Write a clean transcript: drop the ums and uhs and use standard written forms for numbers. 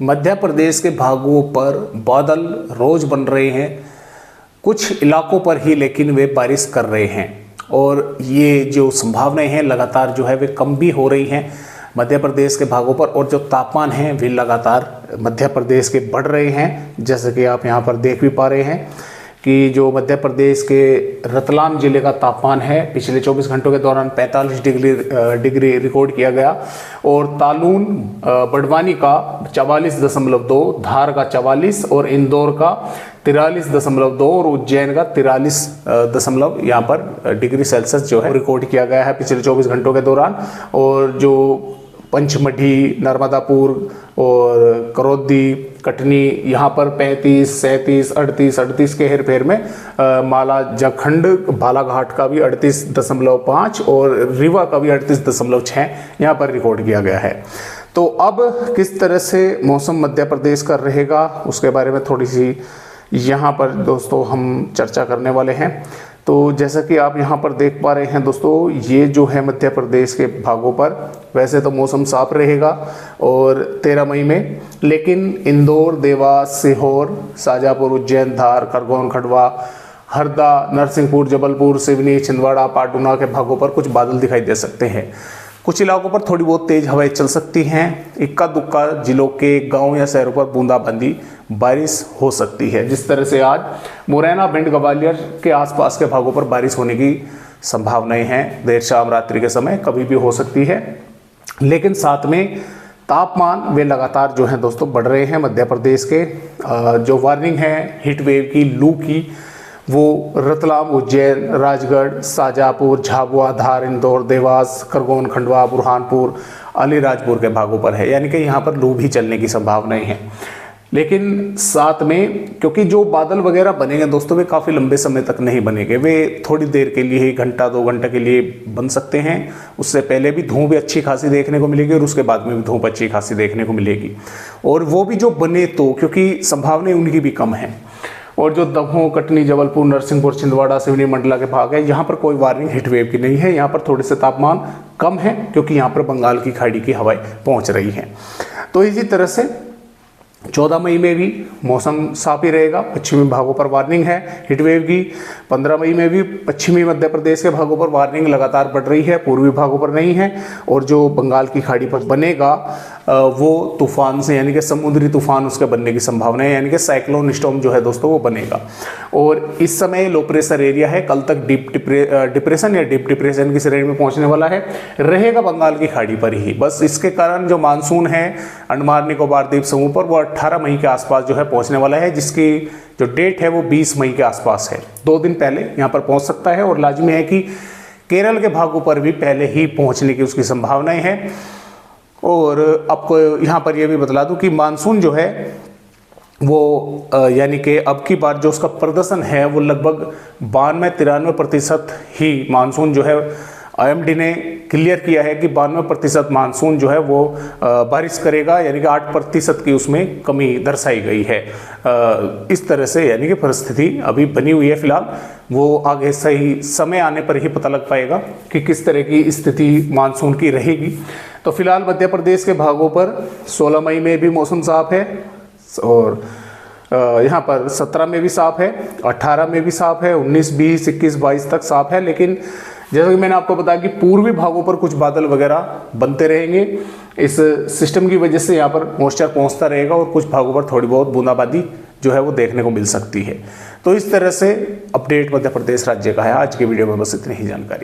मध्य प्रदेश के भागों पर बादल रोज बन रहे हैं, कुछ इलाकों पर ही लेकिन वे बारिश कर रहे हैं और ये जो संभावनाएं हैं लगातार जो है वे कम भी हो रही हैं मध्य प्रदेश के भागों पर। और जो तापमान हैं वे लगातार मध्य प्रदेश के बढ़ रहे हैं, जैसे कि आप यहाँ पर देख भी पा रहे हैं कि जो मध्य प्रदेश के रतलाम जिले का तापमान है पिछले 24 घंटों के दौरान 45 डिग्री रिकॉर्ड किया गया और तालून बड़वानी का 44.2, धार का 44 और इंदौर का 43.2 और उज्जैन का 43 यहाँ पर डिग्री सेल्सियस जो है रिकॉर्ड किया गया है पिछले 24 घंटों के दौरान। और जो पंचमढ़ी, नर्मदापुर और करौदी, कटनी यहाँ पर 35, 37, 38 के हेर फेर में माला जखंड बालाघाट का भी 38.5 और रीवा का भी 38.6 यहाँ पर रिकॉर्ड किया गया है। तो अब किस तरह से मौसम मध्य प्रदेश का रहेगा उसके बारे में थोड़ी सी यहाँ पर दोस्तों हम चर्चा करने वाले हैं। तो जैसा कि आप यहाँ पर देख पा रहे हैं दोस्तों, ये जो है मध्य प्रदेश के भागों पर वैसे तो मौसम साफ रहेगा और 13 मई में, लेकिन इंदौर, देवास, सीहोर, शाजापुर, उज्जैन, धार, खरगोन, खंडवा, हरदा, नरसिंहपुर, जबलपुर, सिवनी, छिंदवाड़ा, पाटुना के भागों पर कुछ बादल दिखाई दे सकते हैं। कुछ इलाकों पर थोड़ी बहुत तेज हवाएं चल सकती हैं। इक्का दुक्का जिलों के गांव या शहरों पर बूंदाबांदी बारिश हो सकती है। जिस तरह से आज मुरैना, भिंड, ग्वालियर के आसपास के भागों पर बारिश होने की संभावनाएं हैं। देर शाम रात्रि के समय कभी भी हो सकती है, लेकिन साथ में तापमान वे लगातार जो है दोस्तों बढ़ रहे हैं मध्य प्रदेश के। जो वार्निंग है हीट वेव की, लू की, वो रतलाम, उज्जैन, राजगढ़, शाजापुर, झाबुआ, धार, इंदौर, देवास, खरगोन, खंडवा, बुरहानपुर, अलीराजपुर के भागों पर है, यानी कि यहाँ पर लू भी चलने की संभावनाएं हैं। लेकिन साथ में क्योंकि जो बादल वगैरह बनेंगे दोस्तों वे काफ़ी लंबे समय तक नहीं बनेंगे, वे थोड़ी देर के लिए ही, घंटा 2 घंटे के लिए बन सकते हैं। उससे पहले भी धूप अच्छी खासी देखने को मिलेगी और उसके बाद में भी धूप अच्छी खासी देखने को मिलेगी। और वो भी जो बने तो क्योंकि संभावनाएं उनकी भी कम है। और जो दमोह, कटनी, जबलपुर, नरसिंहपुर, छिंदवाड़ा, सिवनी, मंडला के भाग है, यहाँ पर कोई वार्निंग हीट वेव की नहीं है। यहाँ पर थोड़े से तापमान कम है क्योंकि यहाँ पर बंगाल की खाड़ी की हवाएं पहुँच रही हैं। तो इसी तरह से 14 मई में भी मौसम साफ ही रहेगा। पश्चिमी भागों पर वार्निंग है हीट वेव की। 15 मई में भी पश्चिमी मध्य प्रदेश के भागों पर वार्निंग लगातार बढ़ रही है, पूर्वी भागों पर नहीं है। और जो बंगाल की खाड़ी पर बनेगा वो तूफान से, यानी कि समुद्री तूफान उसके बनने की संभावना है, यानी कि साइक्लोन स्टॉर्म जो है दोस्तों वो बनेगा। और इस समय लो प्रेशर एरिया है, कल तक डिप्रेशन या डीप डिप्रेशन की श्रेणी में पहुंचने वाला है, रहेगा बंगाल की खाड़ी पर ही। बस इसके कारण जो मानसून है अंडमान निकोबार द्वीप समूह पर वो 18 मई के आसपास जो है पहुंचने वाला है, जिसकी जो डेट है वो 20 मई के आसपास है। 2 दिन पहले यहाँ पर पहुंच सकता है और लाजमी है कि केरल के भागों पर भी पहले ही पहुंचने की उसकी संभावनाएं हैं। और आपको यहाँ पर यह भी बतला दूं कि मानसून जो है वो यानी कि अब की बार जो उसका प्रदर्शन है वो लगभग 92-93% ही मानसून जो है IMD ने क्लियर किया है कि 92% मानसून जो है वो बारिश करेगा, यानी कि 8% की उसमें कमी दर्शाई गई है। इस तरह से यानी कि परिस्थिति अभी बनी हुई है फिलहाल। वो आगे सही समय आने पर ही पता लग पाएगा कि किस तरह की स्थिति मानसून की रहेगी। तो फिलहाल मध्य प्रदेश के भागों पर 16 मई में भी मौसम साफ है और यहाँ पर 17 में भी साफ है, 18 में भी साफ है, 19, 20, 21, 22 तक साफ है। लेकिन जैसा कि मैंने आपको बताया कि पूर्वी भागों पर कुछ बादल वगैरह बनते रहेंगे। इस सिस्टम की वजह से यहाँ पर मॉइस्चर पहुँचता रहेगा और कुछ भागों पर थोड़ी बहुत बूंदाबांदी जो है वो देखने को मिल सकती है। तो इस तरह से अपडेट मध्य प्रदेश राज्य का है। आज की वीडियो में बस इतनी ही जानकारी।